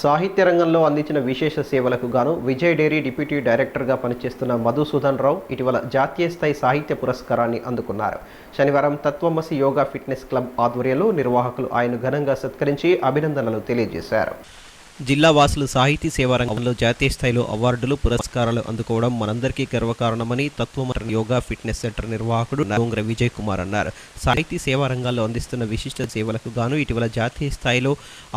సాహిత్య రంగంలో అందించిన విశేష సేవలకు గాను విజయ్ డైరీ డిప్యూటీ డైరెక్టర్గా పనిచేస్తున్న మధుసూదన్ రావు ఇటీవల జాతీయ స్థాయి సాహిత్య పురస్కారాన్ని అందుకున్నారు. శనివారం తత్వమసి యోగా ఫిట్నెస్ క్లబ్ ఆధ్వర్యంలో నిర్వాహకులు ఆయన ఘనంగా సత్కరించి అభినందనలు తెలియజేశారు. జిల్లా వాసులు సాహితీ సేవా రంగంలో జాతీయ స్థాయిలో అవార్డులు పురస్కారాలు అందుకోవడం మనందరికీ గర్వకారణమని తత్వమసి యోగా ఫిట్నెస్ సెంటర్ నిర్వాహకుడు డోంగ్ర విజయ్ కుమార్ అన్నారు. సాహితీ సేవా రంగాల్లో అందిస్తున్న విశిష్ట సేవలకు గాను ఇటీవల జాతీయ స్థాయిలో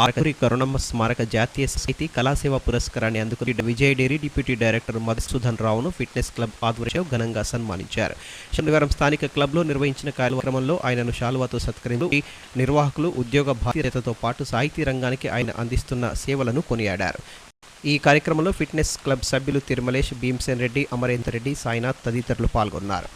ఆర్కరి కరుణమ్మ స్మారక జాతీయ సాహితీ కళాసేవ పురస్కారాన్ని అందుకుని Vijay dairy deputy director Madhusudan రావును ఫిట్నెస్ క్లబ్ ఆధ్వర్యంలో ఘనంగా సన్మానించారు. శనివారం స్థానిక క్లబ్లో నిర్వహించిన కార్యక్రమంలో ఆయనను శాలువాతో సత్కరించి నిర్వాహకులు ఉద్యోగ బాధ్యతతో పాటు సాహితీ రంగానికి ఆయన అందిస్తున్న సేవలు కొనియాడారు. ఈ కార్యక్రమంలో ఫిట్నెస్ క్లబ్ సభ్యులు తిరుమలేష్, భీమ్సేన్ రెడ్డి, అమరేందర్ రెడ్డి, సాయినాథ్ తదితరులు పాల్గొన్నారు.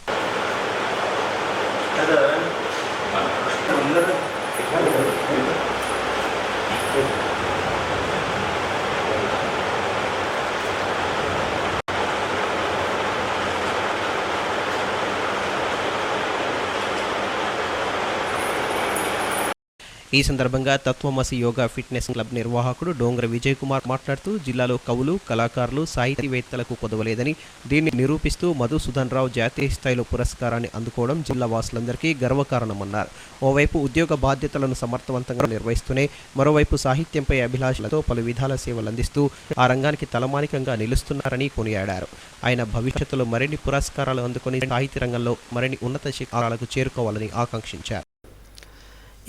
ఈ సందర్భంగా తత్వమసి యోగా ఫిట్నెస్ క్లబ్ నిర్వాహకుడు డోంగ్ర విజయ్ కుమార్ మాట్లాడుతూ జిల్లాలో కవులు, కళాకారులు, సాహితీవేత్తలకు కొదవలేదని దీన్ని నిరూపిస్తూ మధుసూదన్ రావు జాతీయ స్థాయిలో పురస్కారాన్ని అందుకోవడం జిల్లా వాసులందరికీ గర్వకారణమన్నారు. ఓవైపు ఉద్యోగ బాధ్యతలను సమర్థవంతంగా నిర్వహిస్తూనే మరోవైపు సాహిత్యంపై అభిలాషలతో పలు విధాల సేవలు అందిస్తూ ఆ రంగానికి తలమానికంగా నిలుస్తున్నారని కొనియాడారు. ఆయన భవిష్యత్తులో మరిన్ని పురస్కారాలు అందుకుని సాహిత్య రంగంలో మరిన్ని ఉన్నత శిఖరాలకు చేరుకోవాలని ఆకాంక్షించారు.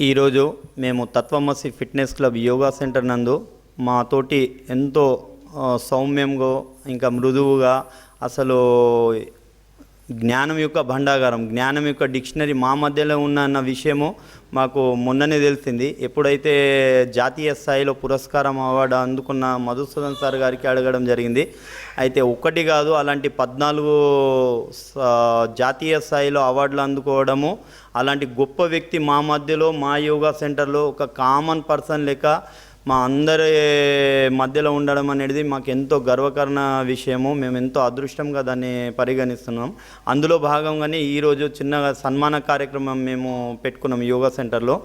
ఈరోజు మేము తత్వమసి ఫిట్నెస్ క్లబ్ యోగా సెంటర్ నందు మాతోటి ఎంతో సౌమ్యంగా ఇంకా మృదువుగా అసలు జ్ఞానం యొక్క భండాగారం, జ్ఞానం యొక్క డిక్షనరీ మా మధ్యలో ఉన్న విషయము మాకు మొన్ననే తెలిసింది. ఎప్పుడైతే జాతీయ స్థాయిలో పురస్కారం అవార్డు అందుకున్న మధుసూదన్ సార్ గారికి అడగడం జరిగింది. అయితే ఒక్కటి కాదు, అలాంటి 14 జాతీయ స్థాయిలో అవార్డులు అందుకోవడము, అలాంటి గొప్ప వ్యక్తి మా మధ్యలో మా యోగా సెంటర్లో ఒక కామన్ పర్సన్ లెక్క మా అందరి మధ్యలో ఉండడం అనేది మాకు ఎంతో గర్వకారణ విషయము. మేము ఎంతో అదృష్టంగా దాన్ని పరిగణిస్తున్నాం. అందులో భాగంగానే ఈరోజు చిన్నగా సన్మాన కార్యక్రమం మేము పెట్టుకున్నాం యోగా సెంటర్లో.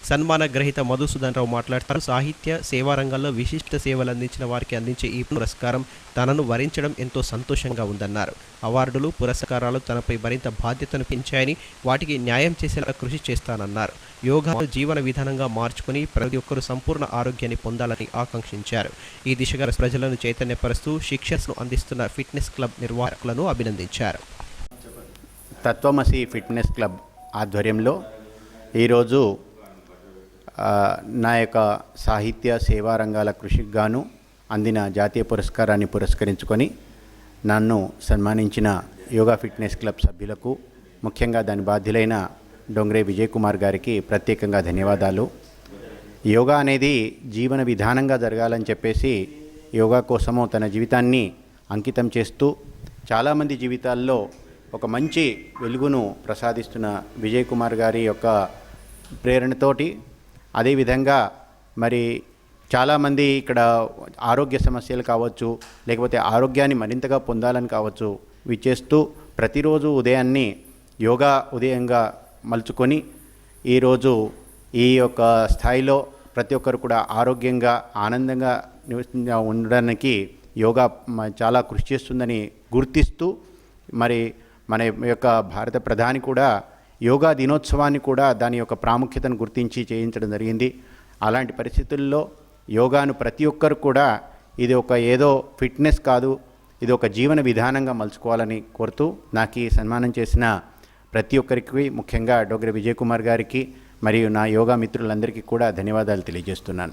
సన్మాన గ్రహీత మధుసూదన్ రావు మాట్లాడుతూ సాహిత్య సేవా రంగంలో విశిష్ట సేవలు అందించిన వారికి అందించే ఈ పురస్కారం తనను వరించడం ఎంతో సంతోషంగా ఉందన్నారు. అవార్డులు, పురస్కారాలు తనపై మరింత బాధ్యతను పెంచాయని వాటికి న్యాయం చేసేలా కృషి చేస్తానన్నారు. యోగాను జీవన విధానంగా మార్చుకుని ప్రతి ఒక్కరూ సంపూర్ణ ఆరోగ్యాన్ని పొందాలని ఆకాంక్షించారు. ఈ దిశగా ప్రజలను చైతన్యపరుస్తూ శిక్షణను అందిస్తున్న ఫిట్నెస్ క్లబ్ నిర్వాహకులను అభినందించారు. తత్వమసి ఫిట్నెస్ క్లబ్ ఆధ్వర్యంలో ఈరోజు నా యొక్క సాహిత్య సేవా రంగాల కృషికి గాను అందిన జాతీయ పురస్కారాన్ని పురస్కరించుకొని నన్ను సన్మానించిన యోగా ఫిట్నెస్ క్లబ్ సభ్యులకు, ముఖ్యంగా దాని బాధ్యులైన డోంగ్రే విజయ్ కుమార్ గారికి ప్రత్యేకంగా ధన్యవాదాలు. యోగా అనేది జీవన విధానంగా జరగాలని చెప్పేసి యోగా కోసము తన జీవితాన్ని అంకితం చేస్తూ చాలామంది జీవితాల్లో ఒక మంచి వెలుగును ప్రసాదిస్తున్న విజయ్ కుమార్ గారి యొక్క ప్రేరణతోటి, అదేవిధంగా మరి చాలామంది ఇక్కడ ఆరోగ్య సమస్యలు కావచ్చు, లేకపోతే ఆరోగ్యాన్ని మరింతగా పొందాలని కావచ్చు విచ్చేస్తూ ప్రతిరోజు ఉదయాన్ని యోగా ఉదయంగా మలుచుకొని ఈరోజు ఈ యొక్క స్థాయిలో ప్రతి ఒక్కరు కూడా ఆరోగ్యంగా ఆనందంగా ఉండడానికి యోగా చాలా కృషి చేస్తుందని గుర్తిస్తూ మరి మన యొక్క భారత ప్రధాని కూడా యోగా దినోత్సవాన్ని కూడా దాని యొక్క ప్రాముఖ్యతను గుర్తించి చేయించడం జరిగింది. అలాంటి పరిస్థితుల్లో యోగాను ప్రతి ఒక్కరు కూడా ఇది ఒక ఏదో ఫిట్నెస్ కాదు, ఇది ఒక జీవన విధానంగా మలుచుకోవాలని కోరుతూ నాకు ఈ సన్మానం చేసిన ప్రతి ఒక్కరికి, ముఖ్యంగా డోంగ్ర విజయ్ కుమార్ గారికి మరియు నా యోగా మిత్రులందరికీ కూడా ధన్యవాదాలు తెలియజేస్తున్నాను.